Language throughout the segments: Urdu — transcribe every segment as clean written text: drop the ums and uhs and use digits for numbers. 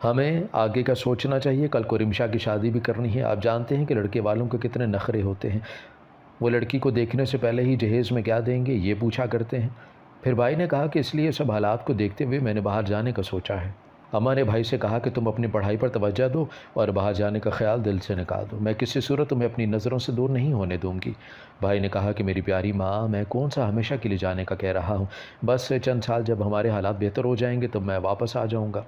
ہمیں آگے کا سوچنا چاہیے، کل کو رمشا کی شادی بھی کرنی ہے۔ آپ جانتے ہیں کہ لڑکے والوں کے کتنے نخرے ہوتے ہیں، وہ لڑکی کو دیکھنے سے پہلے ہی جہیز میں کیا دیں گے یہ پوچھا کرتے ہیں۔ پھر بھائی نے کہا کہ اس لیے سب حالات کو دیکھتے ہوئے میں نے باہر جانے کا سوچا ہے۔ اماں نے بھائی سے کہا کہ تم اپنی پڑھائی پر توجہ دو اور باہر جانے کا خیال دل سے نکال دو، میں کسی صورت تمہیں اپنی نظروں سے دور نہیں ہونے دوں گی۔ بھائی نے کہا کہ میری پیاری ماں، میں کون سا ہمیشہ کے لیے جانے کا کہہ رہا ہوں، بس چند سال جب ہمارے حالات بہتر ہو جائیں گے تو میں واپس آ جاؤں گا۔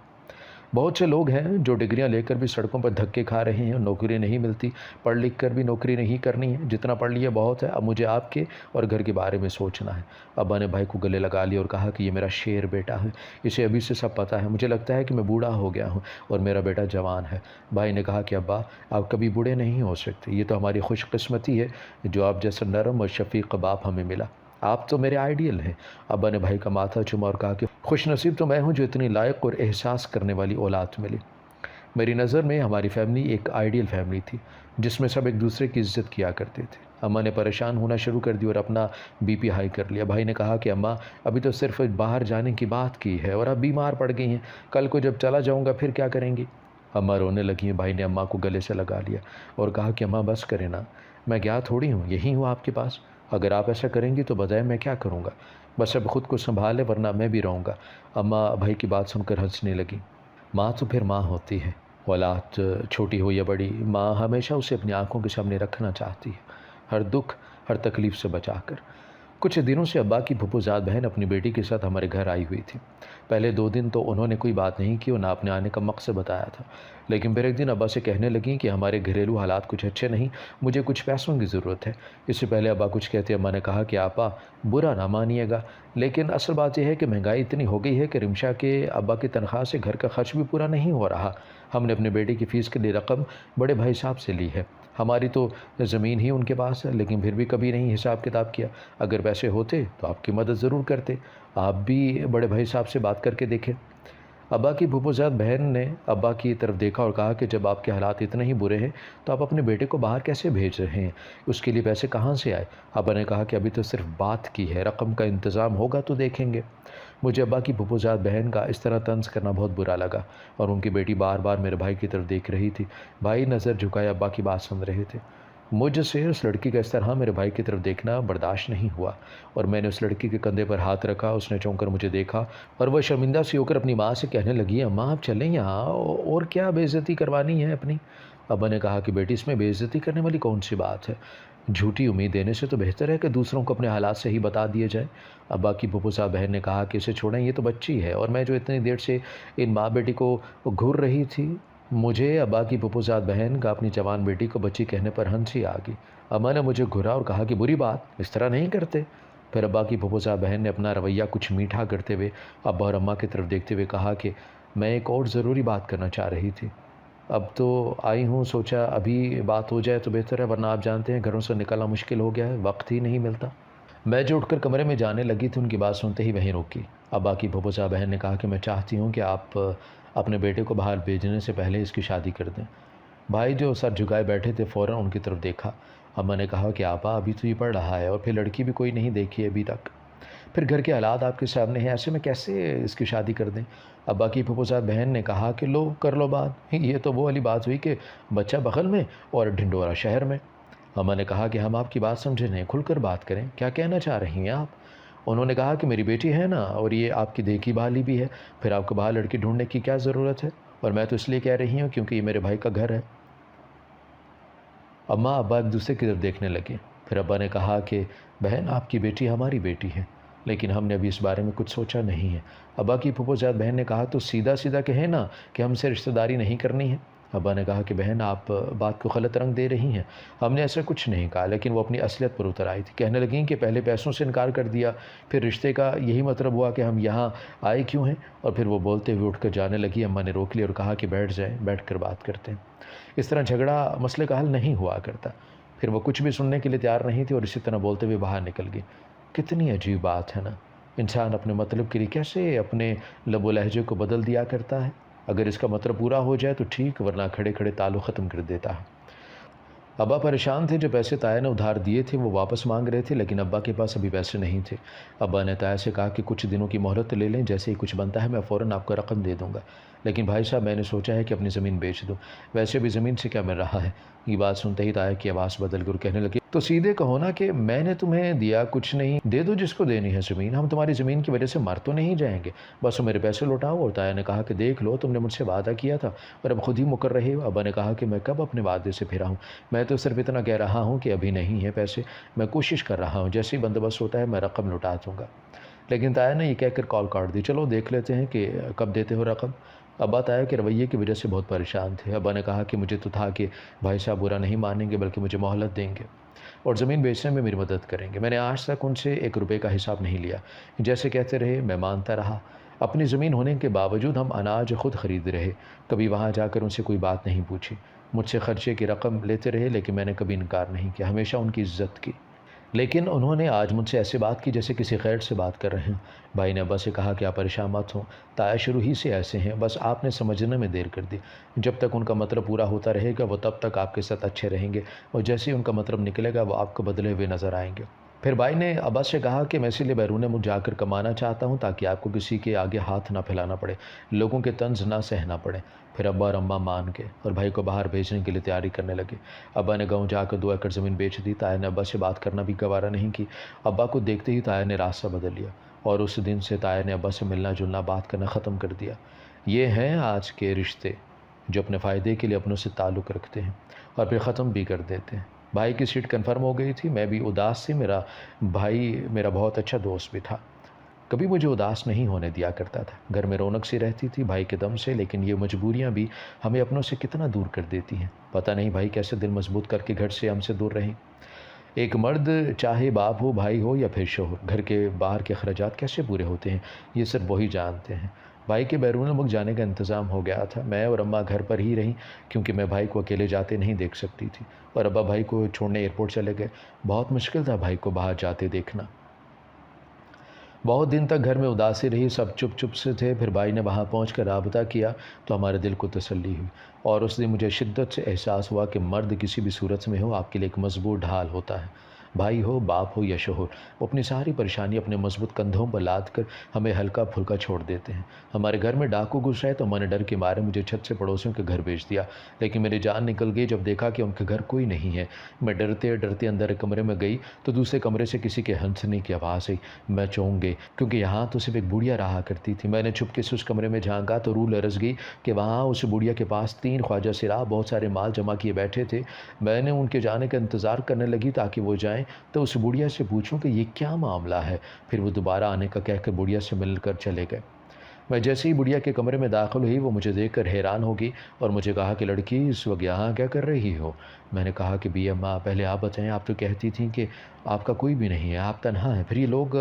بہت سے لوگ ہیں جو ڈگریاں لے کر بھی سڑکوں پر دھکے کھا رہے ہیں، نوکری نہیں ملتی، پڑھ لکھ کر بھی نوکری نہیں کرنی ہے، جتنا پڑھ لیا بہت ہے، اب مجھے آپ کے اور گھر کے بارے میں سوچنا ہے۔ ابا نے بھائی کو گلے لگا لیا اور کہا کہ یہ میرا شیر بیٹا ہے، اسے ابھی سے سب پتہ ہے، مجھے لگتا ہے کہ میں بوڑھا ہو گیا ہوں اور میرا بیٹا جوان ہے۔ بھائی نے کہا کہ ابا آپ کبھی بوڑھے نہیں ہو سکتے، یہ تو ہماری خوش قسمتی ہے جو آپ جیسا نرم اور شفیق باپ ہمیں ملا، آپ تو میرے آئیڈیل ہیں۔ ابا نے بھائی کا ماتھا چوما اور کہا کہ خوش نصیب تو میں ہوں جو اتنی لائق اور احساس کرنے والی اولاد ملی۔ میری نظر میں ہماری فیملی ایک آئیڈیل فیملی تھی جس میں سب ایک دوسرے کی عزت کیا کرتے تھے۔ اماں نے پریشان ہونا شروع کر دی اور اپنا بی پی ہائی کر لیا۔ بھائی نے کہا کہ اماں ابھی تو صرف باہر جانے کی بات کی ہے اور اب بیمار پڑ گئی ہیں، کل کو جب چلا جاؤں گا پھر کیا کریں گی؟ اماں رونے لگی ہیں۔ بھائی نے اماں کو گلے سے لگا لیا اور کہا کہ اماں بس کریں نا، میں گیا تھوڑی ہوں، یہی ہوں آپ کے پاس، اگر آپ ایسا کریں گی تو بتائیں میں کیا کروں گا، بس اب خود کو سنبھالے ورنہ میں بھی رہوں گا۔ اماں بھائی کی بات سن کر ہنسنے لگی۔ ماں تو پھر ماں ہوتی ہے، اولاد چھوٹی ہو یا بڑی، ماں ہمیشہ اسے اپنی آنکھوں کے سامنے رکھنا چاہتی ہے، ہر دکھ ہر تکلیف سے بچا کر۔ کچھ دنوں سے ابا کی پھپھو زاد بہن اپنی بیٹی کے ساتھ ہمارے گھر آئی ہوئی تھی۔ پہلے 2 دن تو انہوں نے کوئی بات نہیں کی اور نہ اپنے آنے کا مقصد بتایا تھا، لیکن پھر ایک دن ابا سے کہنے لگیں کہ ہمارے گھریلو حالات کچھ اچھے نہیں، مجھے کچھ پیسوں کی ضرورت ہے۔ اس سے پہلے ابا کچھ کہتے اماں نے کہا کہ آپا برا نہ مانیے گا، لیکن اصل بات یہ ہے کہ مہنگائی اتنی ہو گئی ہے کہ رمشا کے ابا کی تنخواہ سے گھر کا خرچ بھی پورا نہیں ہو رہا۔ ہم نے اپنے بیٹے کی فیس کے لیے رقم بڑے بھائی صاحب سے لی ہے، ہماری تو زمین ہی ان کے پاس ہے، لیکن پھر بھی کبھی نہیں حساب کتاب کیا، اگر پیسے ہوتے تو آپ کی مدد ضرور کرتے، آپ بھی بڑے بھائی صاحب سے بات کر کے دیکھیں۔ ابا کی پھپھو زاد بہن نے ابا کی طرف دیکھا اور کہا کہ جب آپ کے حالات اتنے ہی برے ہیں تو آپ اپنے بیٹے کو باہر کیسے بھیج رہے ہیں، اس کے لیے پیسے کہاں سے آئے؟ ابا نے کہا کہ ابھی تو صرف بات کی ہے، رقم کا انتظام ہوگا تو دیکھیں گے۔ مجھے ابا کی پھپھو زاد بہن کا اس طرح طنز کرنا بہت برا لگا اور ان کی بیٹی بار بار میرے بھائی کی طرف دیکھ رہی تھی۔ بھائی نظر جھکائے ابا کی بات سن رہے تھے۔ مجھ سے اس لڑکی کا اس طرح میرے بھائی کی طرف دیکھنا برداشت نہیں ہوا اور میں نے اس لڑکی کے کندھے پر ہاتھ رکھا، اس نے چونک کر مجھے دیکھا اور وہ شرمندہ سی ہو کر اپنی ماں سے کہنے لگی اماں آپ چلیں یہاں، اور کیا بے عزتی کروانی ہے اپنی؟ ابا نے کہا کہ بیٹی اس میں بے عزتی کرنے والی کون سی بات ہے، جھوٹی امید دینے سے تو بہتر ہے کہ دوسروں کو اپنے حالات سے ہی بتا دیے جائے۔ ابا کی پھپھو صاحب بہن نے کہا کہ اسے چھوڑیں، یہ تو بچی ہے، اور میں جو اتنی دیر سے ان ماں بیٹی کو گھور رہی تھی، مجھے ابا کی پھپھو زاد بہن کا اپنی جوان بیٹی کو بچی کہنے پر ہنسی آ گئی۔ اماں نے مجھے گھورا اور کہا کہ بری بات، اس طرح نہیں کرتے۔ پھر ابا کی پھپھو صاحب بہن نے اپنا رویہ کچھ میٹھا کرتے ہوئے ابا اور اماں کی طرف دیکھتے ہوئے کہا کہ میں ایک اور ضروری بات کرنا چاہ رہی تھی، اب تو آئی ہوں، سوچا ابھی بات ہو جائے تو بہتر ہے، ورنہ آپ جانتے ہیں گھروں سے نکلنا مشکل ہو گیا ہے، وقت ہی نہیں ملتا۔ میں جو اٹھ کر کمرے میں جانے لگی تھی ان کی بات سنتے ہی وہیں رکی۔ ابا کی پھپھو صاحب بہن نے کہا کہ میں چاہتی ہوں کہ آپ اپنے بیٹے کو باہر بھیجنے سے پہلے اس کی شادی کر دیں۔ بھائی جو سر جھکائے بیٹھے تھے فوراً ان کی طرف دیکھا۔ اماں نے کہا کہ آپا ابھی تو یہ پڑھ رہا ہے اور پھر لڑکی بھی کوئی نہیں دیکھی ابھی تک، پھر گھر کے حالات آپ کے سامنے ہیں، ایسے میں کیسے اس کی شادی کر دیں؟ ابا کی پھپھو صاحب بہن نے کہا کہ لو کر لو بات، یہ تو وہ والی بات ہوئی کہ بچہ بغل میں اور ڈھنڈورا شہر میں۔ اماں نے کہا کہ ہم آپ کی بات سمجھے نہیں، کھل کر بات کریں، کیا کہنا چاہ رہی ہیں آپ؟ انہوں نے کہا کہ میری بیٹی ہے نا، اور یہ آپ کی دیکھی بھالی بھی ہے، پھر آپ کو باہر لڑکی ڈھونڈنے کی کیا ضرورت ہے؟ اور میں تو اس لیے کہہ رہی ہوں کیونکہ یہ میرے بھائی کا گھر ہے۔ اماں ابا ایک دوسرے کی طرف دیکھنے لگے۔ پھر ابا نے کہا کہ بہن آپ کی بیٹی ہماری بیٹی ہے، لیکن ہم نے ابھی اس بارے میں کچھ سوچا نہیں ہے۔ ابا کی پھپھو زاد بہن نے کہا تو سیدھا سیدھا کہیں نا کہ ہم سے رشتہ داری نہیں کرنی ہے۔ ابا نے کہا کہ بہن آپ بات کو غلط رنگ دے رہی ہیں، ہم نے ایسا کچھ نہیں کہا، لیکن وہ اپنی اصلیت پر اتر آئی تھی، کہنے لگیں کہ پہلے پیسوں سے انکار کر دیا، پھر رشتے کا یہی مطلب ہوا کہ ہم یہاں آئے کیوں ہیں، اور پھر وہ بولتے ہوئے اٹھ کر جانے لگی۔ اماں نے روک لیا اور کہا کہ بیٹھ جائیں، بیٹھ کر بات کرتے ہیں، اس طرح جھگڑا مسئلے کا حل نہیں ہوا کرتا۔ پھر وہ کچھ بھی سننے کے لیے تیار نہیں تھی اور اسی طرح بولتے ہوئے باہر نکل گئی۔ کتنی عجیب بات ہے نا، انسان اپنے مطلب کے لیے کیسے اپنے لب و لہجے کو بدل دیا کرتا ہے، اگر اس کا مطلب پورا ہو جائے تو ٹھیک، ورنہ کھڑے کھڑے تعلق ختم کر دیتا ہے۔ ابا پریشان تھے، جو پیسے تایا نے ادھار دیے تھے وہ واپس مانگ رہے تھے، لیکن ابا کے پاس ابھی پیسے نہیں تھے۔ ابا نے تایا سے کہا کہ کچھ دنوں کی مہلت لے لیں، جیسے ہی کچھ بنتا ہے میں فوراً آپ کو رقم دے دوں گا۔ لیکن بھائی صاحب میں نے سوچا ہے کہ اپنی زمین بیچ دوں، ویسے بھی زمین سے کیا مل رہا ہے۔ یہ بات سنتے ہی تایا کی آواز بدل کر کہنے لگی، تو سیدھے کہو نا کہ میں نے تمہیں دیا کچھ نہیں، دے دو جس کو دینی ہے زمین، ہم تمہاری زمین کی وجہ سے مر تو نہیں جائیں گے، بس میرے پیسے لوٹاؤ۔ اور تایا نے کہا کہ دیکھ لو، تم نے مجھ سے وعدہ کیا تھا اور اب خود ہی مکر رہے ہو۔ ابا نے کہا کہ میں کب اپنے وعدے سے پھرا ہوں، میں تو صرف اتنا کہہ رہا ہوں کہ ابھی نہیں ہے پیسے، میں کوشش کر رہا ہوں، جیسے ہی بندوبست ہوتا ہے میں رقم لوٹا دوں گا۔ لیکن تایا نے یہ کہہ کر کال کاٹ دی۔ چلو دیکھ لیتے ہیں کہ کب دیتے ہو رقم۔ ابا تایا کے رویے کی وجہ سے بہت پریشان تھے۔ ابا نے کہا کہ مجھے تو تھا کہ بھائی صاحب برا نہیں مانیں گے بلکہ مجھے مہلت دیں گے اور زمین بیچنے میں میری مدد کریں گے۔ میں نے آج تک ان سے 1 روپے کا حساب نہیں لیا، جیسے کہتے رہے میں مانتا رہا۔ اپنی زمین ہونے کے باوجود ہم اناج خود خرید رہے، کبھی وہاں جا کر ان سے کوئی بات نہیں پوچھی۔ مجھ سے خرچے کی رقم لیتے رہے لیکن میں نے کبھی انکار نہیں کیا، ہمیشہ ان کی عزت کی۔ لیکن انہوں نے آج مجھ سے ایسے بات کی جیسے کسی غیر سے بات کر رہے ہیں۔ بھائی نے ابا سے کہا کہ آپ پریشان مت ہوں، تایا شروع ہی سے ایسے ہیں، بس آپ نے سمجھنے میں دیر کر دی۔ جب تک ان کا مطلب پورا ہوتا رہے گا وہ تب تک آپ کے ساتھ اچھے رہیں گے، اور جیسے ہی ان کا مطلب نکلے گا وہ آپ کو بدلے ہوئے نظر آئیں گے۔ پھر بھائی نے ابا سے کہا کہ میں اسی لیے بیرون ملک جا کر کمانا چاہتا ہوں تاکہ آپ کو کسی کے آگے ہاتھ نہ پھیلانا پڑے، لوگوں کے طنز نہ سہنا پڑے۔ پھر ابا اور اماں مان گئے اور بھائی کو باہر بھیجنے کے لیے تیاری کرنے لگے۔ ابا نے گاؤں جا کر 2 ایکڑ زمین بیچ دی۔ تایا نے ابا سے بات کرنا بھی گوارا نہیں کی۔ ابا کو دیکھتے ہی تایا نے راستہ بدل لیا اور اس دن سے تایا نے ابا سے ملنا جلنا بات کرنا ختم کر دیا۔ یہ ہیں آج کے رشتے جو اپنے فائدے کے لیے اپنوں سے تعلق رکھتے ہیں اور پھر ختم بھی کر دیتے ہیں۔ بھائی کی سیٹ کنفرم ہو گئی تھی، میں بھی اداس تھی، میرا بھائی میرا بہت اچھا دوست بھی تھا، کبھی مجھے اداس نہیں ہونے دیا کرتا تھا۔ گھر میں رونق سی رہتی تھی بھائی کے دم سے، لیکن یہ مجبوریاں بھی ہمیں اپنوں سے کتنا دور کر دیتی ہیں۔ پتہ نہیں بھائی کیسے دل مضبوط کر کے گھر سے ہم سے دور رہیں۔ ایک مرد چاہے باپ ہو، بھائی ہو یا پھر شوہر، گھر کے باہر کے اخراجات کیسے پورے ہوتے ہیں یہ صرف وہی جانتے ہیں۔ بھائی کے بیرون ملک جانے کا انتظام ہو گیا تھا، میں اور اماں گھر پر ہی رہیں کیونکہ میں بھائی کو اکیلے جاتے نہیں دیکھ سکتی تھی، اور ابا بھائی کو چھوڑنے ایئرپورٹ چلے گئے۔ بہت مشکل تھا بھائی کو باہر جاتے دیکھنا۔ بہت دن تک گھر میں اداسی رہی، سب چپ چپ سے تھے۔ پھر بھائی نے وہاں پہنچ کر رابطہ کیا تو ہمارے دل کو تسلی ہوئی، اور اس دن مجھے شدت سے احساس ہوا کہ مرد کسی بھی صورت میں ہو آپ کے لیے ایک مضبوط ڈھال ہوتا ہے۔ بھائی ہو، باپ ہو یا شوہر، وہ اپنی ساری پریشانی اپنے مضبوط کندھوں پر لاد کر ہمیں ہلکا پھلکا چھوڑ دیتے ہیں۔ ہمارے گھر میں ڈاکو گھس آئے تو میں نے ڈر کے مارے مجھے چھت سے پڑوسیوں کے گھر بھیج دیا، لیکن میری جان نکل گئی جب دیکھا کہ ان کے گھر کوئی نہیں ہے۔ میں ڈرتے ڈرتے اندر ایک کمرے میں گئی تو دوسرے کمرے سے کسی کے ہنسنے کی آواز آئی۔ میں چونک گئی کیونکہ یہاں تو صرف ایک بڑھیا رہا کرتی تھی۔ میں نے چھپکے سے اس کمرے میں جھانکا تو روح لرز گئی کہ وہاں اس بڑھیا کے پاس 3 خواجہ سرا بہت سارے مال جمع کیے بیٹھے تھے۔ میں نے ان کے جانے کا انتظار کرنے لگی تاکہ وہ جائیں تو اس بڑھیا سے پوچھوں کہ یہ کیا معاملہ ہے۔ پھر وہ دوبارہ آنے کا کہہ کر بڑھیا سے مل کر چلے گئے۔ میں جیسے ہی بڑھیا کے کمرے میں داخل ہوئی وہ مجھے دیکھ کر حیران ہوگی اور مجھے کہا کہ لڑکی اس وقت یہاں کیا کر رہی ہو؟ میں نے کہا کہ بی اماں پہلے آپ بتائیں، آپ تو کہتی تھیں کہ آپ کا کوئی بھی نہیں ہے، آپ تنہا ہیں، پھر یہ لوگ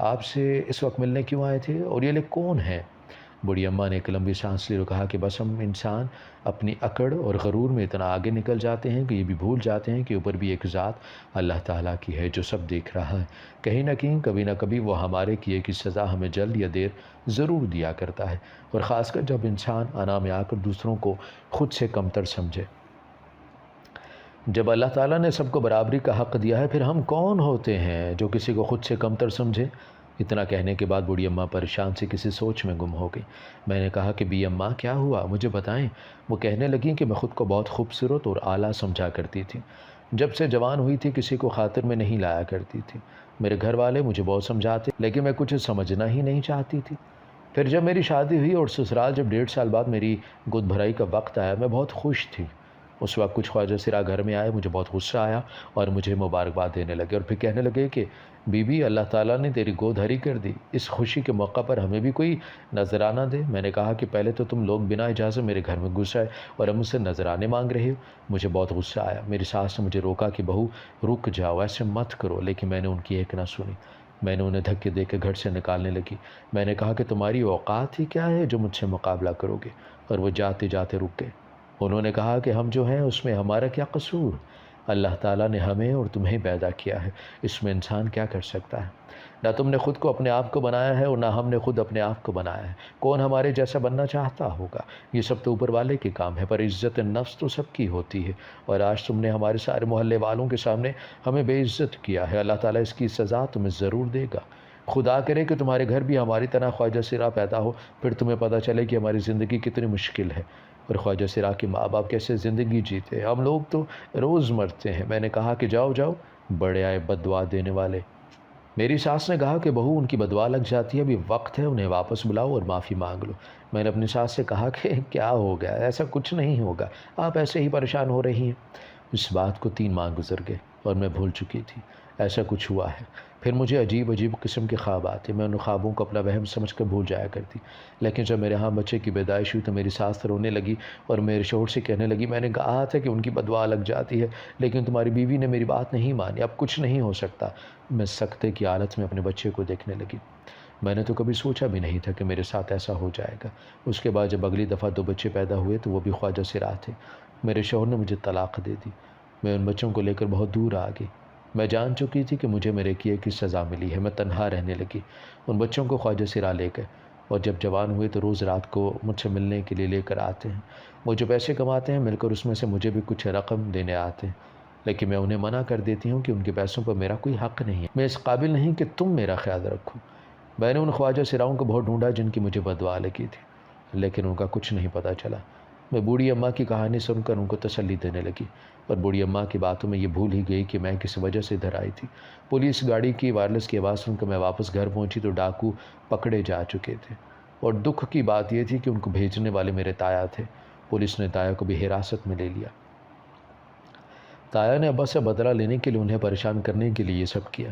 آپ سے اس وقت ملنے کیوں آئے تھے اور یہ لوگ کون ہیں؟ بڑھی اماں نے ایک لمبی سانس لی اور کہا کہ بس ہم انسان اپنی اکڑ اور غرور میں اتنا آگے نکل جاتے ہیں کہ یہ بھی بھول جاتے ہیں کہ اوپر بھی ایک ذات اللہ تعالیٰ کی ہے جو سب دیکھ رہا ہے۔ کہیں نہ کہیں کبھی نہ کبھی وہ ہمارے کیے کی سزا ہمیں جلد یا دیر ضرور دیا کرتا ہے، اور خاص کر جب انسان انا میں آ کر دوسروں کو خود سے کمتر سمجھے۔ جب اللہ تعالیٰ نے سب کو برابری کا حق دیا ہے، پھر ہم کون ہوتے ہیں جو کسی کو خود سے کمتر سمجھے؟ اتنا کہنے کے بعد بوڑھی اماں پریشان سے کسی سوچ میں گم ہو گئی۔ میں نے کہا کہ بی اماں کیا ہوا، مجھے بتائیں۔ وہ کہنے لگیں کہ میں خود کو بہت خوبصورت اور اعلیٰ سمجھا کرتی تھی، جب سے جوان ہوئی تھی کسی کو خاطر میں نہیں لایا کرتی تھی۔ میرے گھر والے مجھے بہت سمجھاتے لیکن میں کچھ سمجھنا ہی نہیں چاہتی تھی۔ پھر جب میری شادی ہوئی اور سسرال جب 1.5 سال بعد میری گود بھرائی کا وقت آیا، میں بہت خوش تھی۔ اس وقت کچھ خواجہ سرا گھر میں آئے، مجھے بہت غصہ آیا اور مجھے مبارکباد دینے لگے، اور پھر کہنے لگے کہ بی بی اللہ تعالیٰ نے تیری گود ہری کر دی، اس خوشی کے موقع پر ہمیں بھی کوئی نذرانہ دے۔ میں نے کہا کہ پہلے تو تم لوگ بنا اجازت میرے گھر میں گھس آئے اور اب مجھ سے نذرانے مانگ رہے ہو۔ مجھے بہت غصہ آیا، میری ساس نے مجھے روکا کہ بہو رک جاؤ، ایسے مت کرو، لیکن میں نے ان کی ایک نہ سنی۔ میں نے انہیں دھکے دے کے گھر سے نکالنے لگی۔ میں نے کہا کہ تمہاری اوقات ہی کیا ہے جو مجھ سے مقابلہ کرو گے، اور وہ جاتے جاتے رک گئے۔ انہوں نے کہا کہ ہم جو ہیں اس میں ہمارا کیا قصور؟ اللہ تعالیٰ نے ہمیں اور تمہیں پیدا کیا ہے، اس میں انسان کیا کر سکتا ہے؟ نہ تم نے خود کو اپنے آپ کو بنایا ہے اور نہ ہم نے خود اپنے آپ کو بنایا ہے۔ کون ہمارے جیسا بننا چاہتا ہوگا؟ یہ سب تو اوپر والے کے کام ہے، پر عزت نفس تو سب کی ہوتی ہے، اور آج تم نے ہمارے سارے محلے والوں کے سامنے ہمیں بے عزت کیا ہے۔ اللہ تعالیٰ اس کی سزا تمہیں ضرور دے گا۔ خدا کرے کہ تمہارے گھر بھی ہماری طرح خواجہ سرا پیدا ہو، پھر تمہیں پتہ چلے کہ ہماری زندگی کتنی مشکل ہے اور خواجہ سرا کے ماں باپ کیسے زندگی جیتے ہیں، ہم لوگ تو روز مرتے ہیں۔ میں نے کہا کہ جاؤ جاؤ، بڑے آئے بد دعا دینے والے۔ میری ساس نے کہا کہ بہو ان کی بدوا لگ جاتی ہے، ابھی وقت ہے، انہیں واپس بلاؤ اور معافی مانگ لو۔ میں نے اپنی ساس سے کہا کہ کیا ہو گیا، ایسا کچھ نہیں ہوگا، آپ ایسے ہی پریشان ہو رہی ہیں۔ اس بات کو 3 ماہ گزر گئے اور میں بھول چکی تھی ایسا کچھ ہوا ہے۔ پھر مجھے عجیب قسم کے خواب آتے، میں ان خوابوں کو اپنا وہم سمجھ کر بھول جایا کرتی، لیکن جب میرے ہاں بچے کی پیدائش ہوئی تو میری ساس رونے لگی اور میرے شوہر سے کہنے لگی میں نے کہا تھا کہ ان کی بدوا لگ جاتی ہے، لیکن تمہاری بیوی نے میری بات نہیں مانی، اب کچھ نہیں ہو سکتا۔ میں سکتے کی حالت میں اپنے بچے کو دیکھنے لگی۔ میں نے تو کبھی سوچا بھی نہیں تھا کہ میرے ساتھ ایسا ہو جائے گا۔ اس کے بعد جب اگلی دفعہ 2 بچے پیدا ہوئے تو وہ بھی خواجہ سرا تھے۔ میرے شوہر نے مجھے طلاق دے دی۔ میں ان بچوں کو لے کر بہت دور آ گئی۔ میں جان چکی تھی کہ مجھے میرے کیے کی سزا ملی ہے، میں تنہا رہنے لگی۔ ان بچوں کو خواجہ سرا لے گئے اور جب جوان ہوئے تو روز رات کو مجھ سے ملنے کے لیے لے کر آتے ہیں۔ وہ جو پیسے کماتے ہیں مل کر اس میں سے مجھے بھی کچھ رقم دینے آتے ہیں، لیکن میں انہیں منع کر دیتی ہوں کہ ان کے پیسوں پر میرا کوئی حق نہیں ہے، میں اس قابل نہیں کہ تم میرا خیال رکھو۔ میں نے ان خواجہ سراؤں کو بہت ڈھونڈا جن کی مجھے بددعا لگی تھی، لیکن ان کا کچھ نہیں پتہ چلا۔ میں بوڑھی اماں کی کہانی سن کر ان کو تسلی دینے لگی، اور بوڑھی اماں کی باتوں میں یہ بھول ہی گئی کہ میں کس وجہ سے ادھر آئی تھی۔ پولیس گاڑی کی وائرلیس کی آواز سن کر میں واپس گھر پہنچی تو ڈاکو پکڑے جا چکے تھے، اور دکھ کی بات یہ تھی کہ ان کو بھیجنے والے میرے تایا تھے۔ پولیس نے تایا کو بھی حراست میں لے لیا۔ تایا نے ابا سے بدلہ لینے کے لیے انہیں پریشان کرنے کے لیے یہ سب کیا۔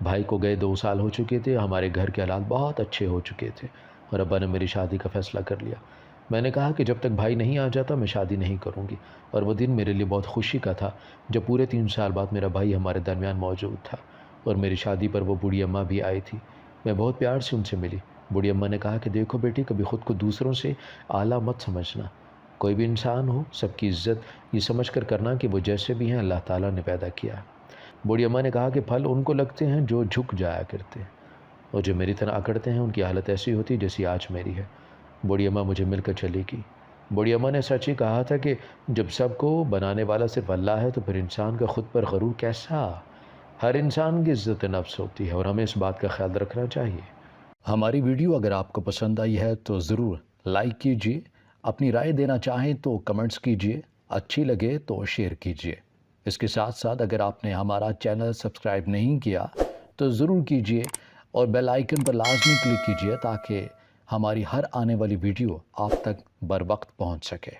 بھائی کو گئے 2 سال ہو چکے تھے، ہمارے گھر کے حالات بہت اچھے ہو چکے تھے اور ابا نے میری شادی کا فیصلہ کر لیا۔ میں نے کہا کہ جب تک بھائی نہیں آ جاتا میں شادی نہیں کروں گی، اور وہ دن میرے لیے بہت خوشی کا تھا جب پورے 3 سال بعد میرا بھائی ہمارے درمیان موجود تھا، اور میری شادی پر وہ بوڑھی اماں بھی آئی تھی۔ میں بہت پیار سے ان سے ملی۔ بوڑھی اماں نے کہا کہ دیکھو بیٹی، کبھی خود کو دوسروں سے اعلیٰ مت سمجھنا، کوئی بھی انسان ہو سب کی عزت یہ سمجھ کر کرنا کہ وہ جیسے بھی ہیں اللہ تعالیٰ نے پیدا کیا۔ بوڑھی اماں نے کہا کہ پھل ان کو لگتے ہیں جو جھک جایا کرتے ہیں، اور جو میری طرح اکڑتے ہیں ان کی حالت ایسی ہوتی جیسی آج میری ہے۔ بوڑھی اماں مجھے مل کر چلی گئی۔ بوڑھی اماں نے سچ ہی کہا تھا کہ جب سب کو بنانے والا صرف اللہ ہے تو پھر انسان کا خود پر غرور کیسا؟ ہر انسان کی عزت نفس ہوتی ہے اور ہمیں اس بات کا خیال رکھنا چاہیے۔ ہماری ویڈیو اگر آپ کو پسند آئی ہے تو ضرور لائک کیجیے، اپنی رائے دینا چاہیں تو کمنٹس کیجیے، اچھی لگے تو شیئر کیجیے۔ اس کے ساتھ ساتھ اگر آپ نے ہمارا چینل سبسکرائب نہیں کیا تو ضرور کیجیے، اور بیل آئیکن پر لازمی کلک کیجیے تاکہ ہماری ہر آنے والی ویڈیو آپ تک بر وقت پہنچ سکے۔